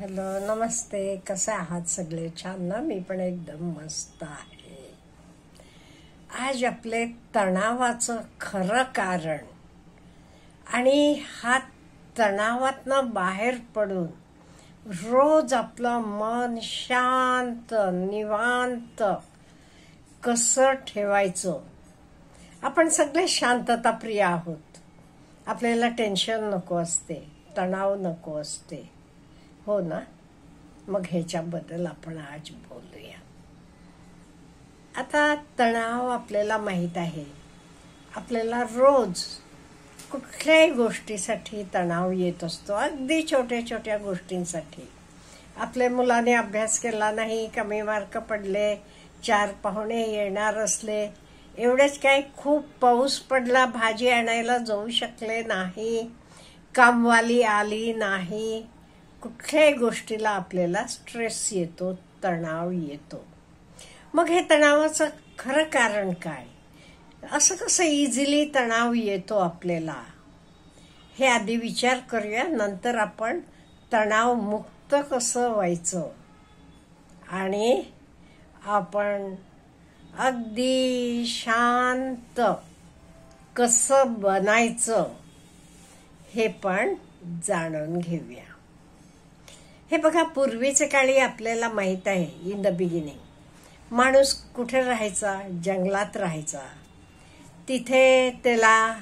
Hello, नमस्ते. कसे आहात सगळे? छान ना? मी पण एकदम मस्त आहे. आज आपले तणावाचं खरं कारण आणि हा तणावातनं बाहेर पडून रोज आपलं मन शांत निवांत कसं ठेवायचं. आपण सगळे शांतताप्रिय आहोत. आपल्याला टेन्शन नको असते, तणाव नको असते, हो ना? मग ह्याच्याबद्दल आपण आज बोलूया. आता तणाव आपल्याला माहीत आहे. आपल्याला रोज कुठल्याही गोष्टीसाठी तणाव येत असतो. अगदी छोट्या छोट्या गोष्टींसाठी. आपल्या मुलाने अभ्यास केला नाही, कमी मार्क पडले, 4 पाहुणे येणार असले, एवढेच काय, खूप पाऊस पडला, भाजी आणायला जाऊ शकले नाही, कामवाली आली नाही. कुठल्याही गोष्टीला आपल्याला स्ट्रेस येतो, तणाव येतो. मग हे तणावाचं खरं कारण काय? असं कसं इझिली तणाव येतो आपल्याला, हे आधी विचार करूया. नंतर आपण तणाव मुक्त कसं व्हायचं आणि आपण अगदी शांत कसं बनायचं हे पण जाणून घेऊया. हे बघा, पूर्वीच्या काळी आपल्याला माहित आहे, इन द बिगिनिंग माणूस कुठे राहायचा? जंगलात राहायचा. तिथे त्याला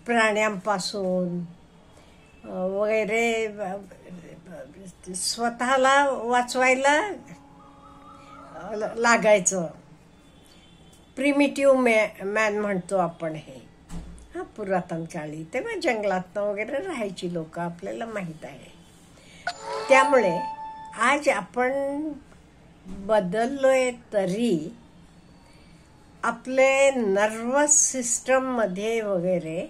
प्राण्यांपासून वगैरे स्वतःला वाचवायला लागायचं. प्रिमिटिव्ह मॅन म्हणतो आपण हे. पुरातन काळी तेव्हा जंगलात वगैरे राहायची लोक, आपल्याला माहित आहे. त्यामुळे आज आपण बदललोय, तरी आपले नर्वस सिस्टम मध्ये वगैरे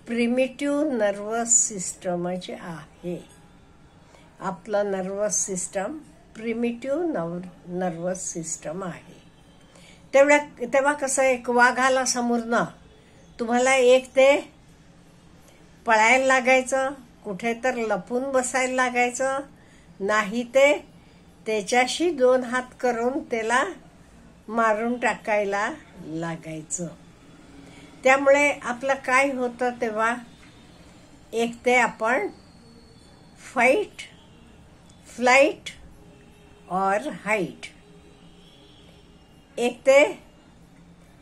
प्रिमिटिव्ह नर्वस सिस्टमच आहे. आपलं nervous system primitive nervous system आहे. तेव्हा कसं, एक वाघाला समोरनं तुम्हाला एक ते पळायला लागायचं, कुठे तर लपून बसायला लागायचं, नाही ते त्याच्याशी 2 हात करून त्याला मारून टाकायला लागायचं. त्यामुळे आपलं काय होतं तेव्हा, एक ते आपण फाईट, फ्लाईट और हाईट. एक ते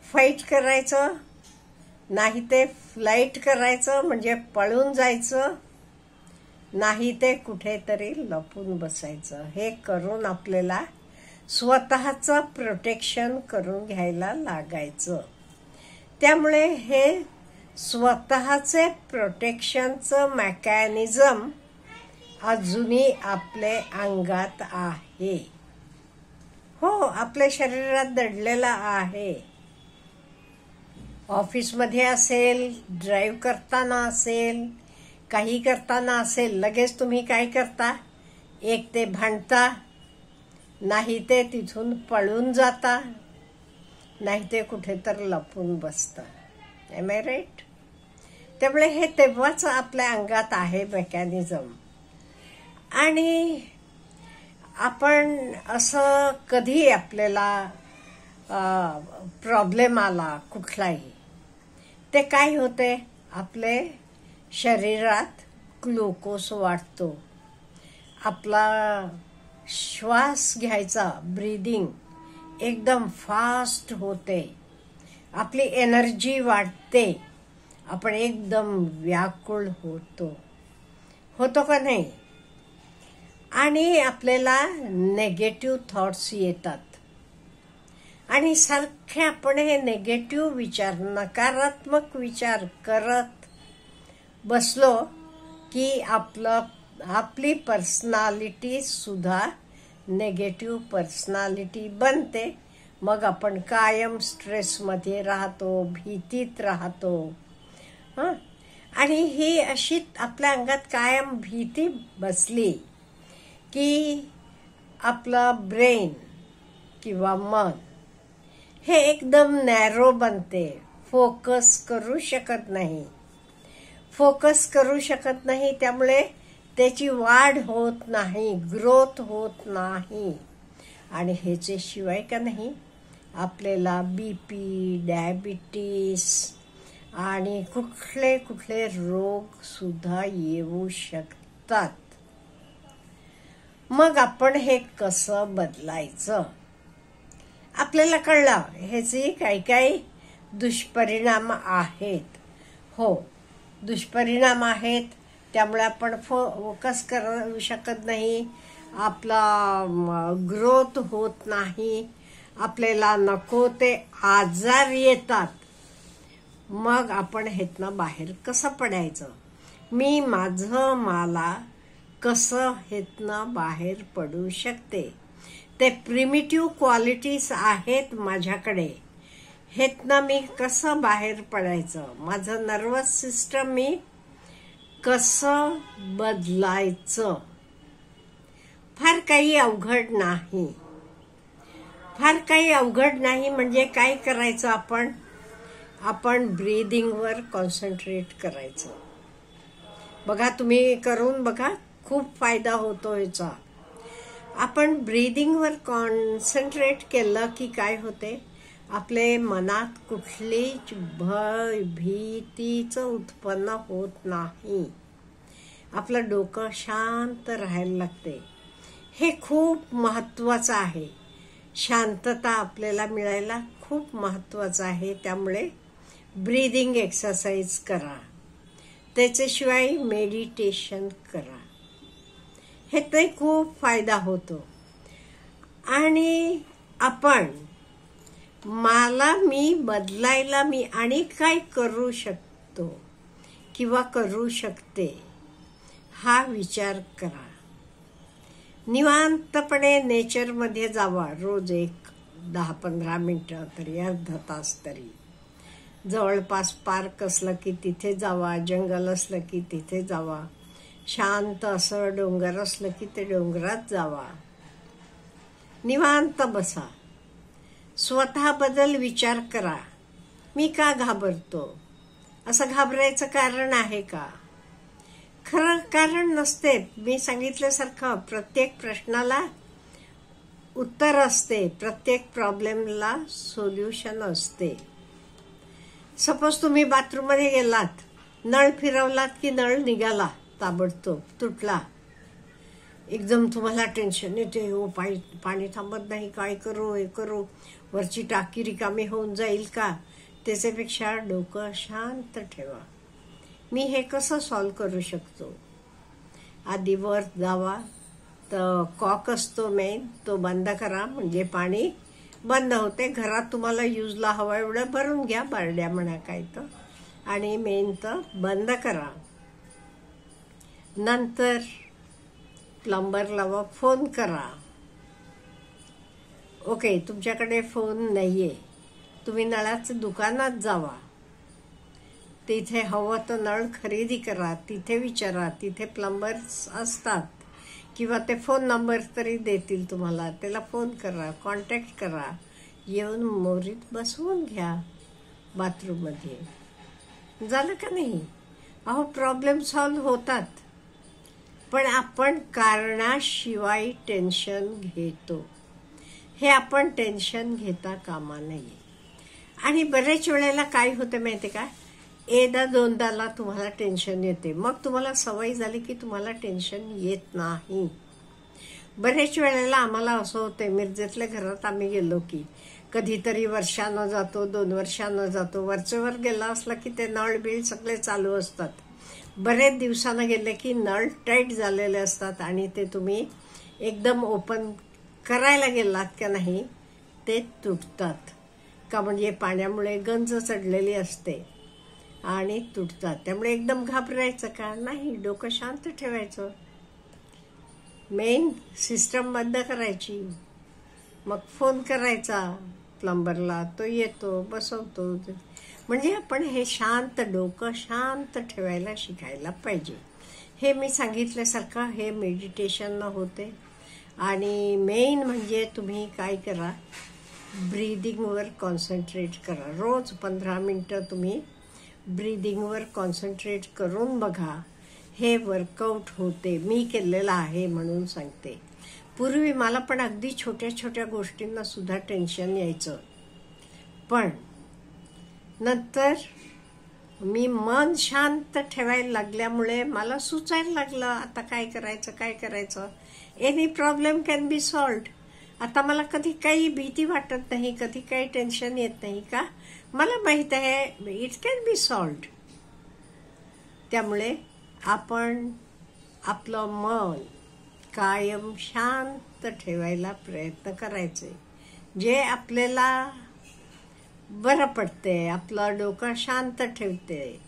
फाईट करायचं, नाही ते फ्लाईट करायचं म्हणजे पळून जायचं, नाही ते कुठेतरी लपून बसायचं. हे करून आपल्याला स्वतःचं प्रोटेक्शन करून घ्यायला लागायचं. त्यामुळे हे स्वतःचे प्रोटेक्शनचं मेकॅनिझम अजूनही आपल्या अंगात आहे. हो, आपल्या शरीरात दडलेला आहे. ऑफिसमध्ये असेल, ड्राईव्ह करताना असेल, काही करताना असेल, लगेच तुम्ही काय करता? एक ते भांडता, नाही ते तिथून पळून जाता, नाही ते कुठे तर लपून बसता. Am I right? त्यामुळे हे तेव्हाच आपल्या अंगात आहे मेकॅनिझम. आणि आपण असं कधी आपल्याला प्रॉब्लेम आला कुठलाही, ते काय होते, आपले शरीरात ग्लुकोज वाढतो, आपला श्वास घ्यायचा, ब्रीदिंग एकदम फास्ट होते, आपली एनर्जी वाढते, आपण एकदम व्याकुळ होतो का नाही? आणि आपल्याला नेगेटिव्ह थॉट्स येतात. आणि सारखे आपण हे नेगेटिव्ह विचार, नकारात्मक विचार करत बसलो की आपली पर्सनॅलिटी सुद्धा नेगेटिव्ह पर्सनॅलिटी बनते. मग आपण कायम स्ट्रेसमध्ये राहतो, भीतीत राहतो. आणि ही अशी आपल्या अंगात कायम भीती बसली की आपलं ब्रेन किंवा मन हे एकदम नॅरो बनते. फोकस करू शकत नाही. त्यामुळे त्याची वाढ होत नाही, ग्रोथ होत नाही. आणि ह्याच्याशिवाय का नाही आपल्याला BP, डायबिटीस आणि कुठले कुठले रोग सुद्धा येऊ शकतात. मग आपण हे कसं बदलायचं? आपल्याला कळलं ह्याचे काही काही दुष्परिणाम आहेत. हो, दुष्परिणाम आहेत. त्यामुळे आपण फोकस करू शकत नाही, आपला ग्रोथ होत नाही, आपल्याला नको ते आजार येतात. मग आपण ह्यातनं बाहेर कसं पडायचं? मला कसं ह्यातनं बाहेर पडू शकते? ते प्रिमिटिव्ह क्वालिटीज आहेत माझ्याकडे. ह्यातनं मी कसं बाहेर पडायचं? माझं नर्वस सिस्टम मी कसं बदलायचं? फार काही अवघड नाही. फार काही अवघड नाही म्हणजे काय करायचं आपण ब्रीदिंगवर कॉन्सन्ट्रेट करायचं. बघा, तुम्ही करून बघा, खूप फायदा होतो याचा. आपण ब्रीदिंगवर कॉन्सन्ट्रेट केलं की काय होते, आपले मनात कुठलीच भीतीचं उत्पन्न होत नाही. आपलं डोकं शांत राहायला लागते. हे खूप महत्वाचं आहे. शांतता आपल्याला मिळायला खूप महत्वाचं आहे. त्यामुळे ब्रीदिंग एक्सरसाइज करा. त्याच्याशिवाय मेडिटेशन करा. हे ते खूप फायदा होतो. आणि मी बदलायला मी आणि काय करू शकतो किंवा करू शकते हा विचार करा. निवांतपणे नेचरमध्ये जावा. रोज 10-15 मिनिटं तरी, अर्धा तास तरी. जवळपास पार्क असलं की तिथे जावा, जंगल असलं की तिथे जावा, शांत असं डोंगर असलं की ते डोंगरात जावा. निवांत बसा. स्वतःबद्दल विचार करा. मी का घाबरतो? असं घाबरायचं कारण आहे का? खरं कारण नसते. मी सांगितल्यासारखं प्रत्येक प्रश्नाला उत्तर असते, प्रत्येक प्रॉब्लेमला सोल्युशन असते. सपोज तुम्ही बाथरूममध्ये गेलात, नळ फिरवलात की नळ निघाला, ताबडतोब तुटला. एकदम तुम्हाला टेन्शन येते, हो पाणी थांबत नाही, काय करू, हे करू, वरची टाकी रिकामी होऊन जाईल का? त्याच्यापेक्षा डोकं शांत ठेवा. मी हे कसं सॉल्व करू शकतो? आधी वर जावा, तर कॉक असतो मेन, तो बंद करा म्हणजे पाणी बंद होते. घरात तुम्हाला यूजला हवं एवढं भरून घ्या, बारड्या म्हणा काय तर, आणि मेन तर बंद करा. नंतर प्लंबर लावा, फोन करा. ओके, तुमच्याकडे फोन नाहीये, तुम्ही नळाच्या दुकानात जावा, तिथे हवं तर नळ खरेदी करा, तिथे विचारा, तिथे प्लंबर्स असतात किंवा ते फोन नंबर तरी देतील तुम्हाला. त्याला फोन करा, कॉन्टॅक्ट करा, येऊन मोरीत बसवून घ्या बाथरूममध्ये. झालं का नाही? अहो, प्रॉब्लेम सॉल्व होतात. पण आपण कारणाशिवाय टेन्शन घेतो. हे आपण टेन्शन घेता कामा नये. आणि बऱ्याच वेळेला काय होतं माहिती का, एकदा दोनदाला तुम्हाला टेन्शन येते, मग तुम्हाला सवय झाली की तुम्हाला टेन्शन येत नाही. बऱ्याच वेळेला आम्हाला असं होतं, मिरजेतल्या घरात आम्ही गेलो की कधीतरी वर्षानं जातो, 2 वर्षानं जातो. वरचेवर गेला असला की ते नळ बिळ सगळे चालू असतात. बरेच दिवसानं गेले की नळ टाईट झालेले असतात आणि ते तुम्ही एकदम ओपन करायला गेलात का नाही, ते तुटतात. का म्हणजे पाण्यामुळे गंज चढलेली असते आणि तुटतात. त्यामुळे एकदम घाबरायचं का नाही, डोकं शांत ठेवायचं, मेन सिस्टम बंद करायची, मग फोन करायचा प्लंबरला, तो येतो, बसवतो. म्हणजे आपण हे शांत, डोकं शांत ठेवायला शिकायला पाहिजे. हे मी सांगितल्यासारखं हे मेडिटेशन होते. आणि मेन म्हणजे तुम्ही काय करा, ब्रीदिंगवर कॉन्सन्ट्रेट करा. रोज 15 मिनिटं तुम्ही ब्रीदिंगवर कॉन्सन्ट्रेट करून बघा. हे वर्कआउट होते. मी केलेलं आहे म्हणून सांगते. पूर्वी मला पण अगदी छोट्या छोट्या गोष्टींना सुद्धा टेन्शन यायचं, पण नंतर मी मन शांत ठेवायला लागल्यामुळे मला सुचायला लागलं आता काय करायचं. Any problem can be solved. आता मला कधी काही भीती वाटत नाही, कधी काही टेन्शन येत नाही. का? मला माहित आहे इट कॅन बी सॉल्व्ड. त्यामुळे आपण आपलं मन कायम शांत ठेवायला प्रयत्न करायचे. जे आपल्याला बरं पडते, आपलं डोकं शांत ठेवते,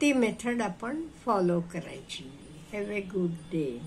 ती मेथड आपण फॉलो करायची. Have a good day.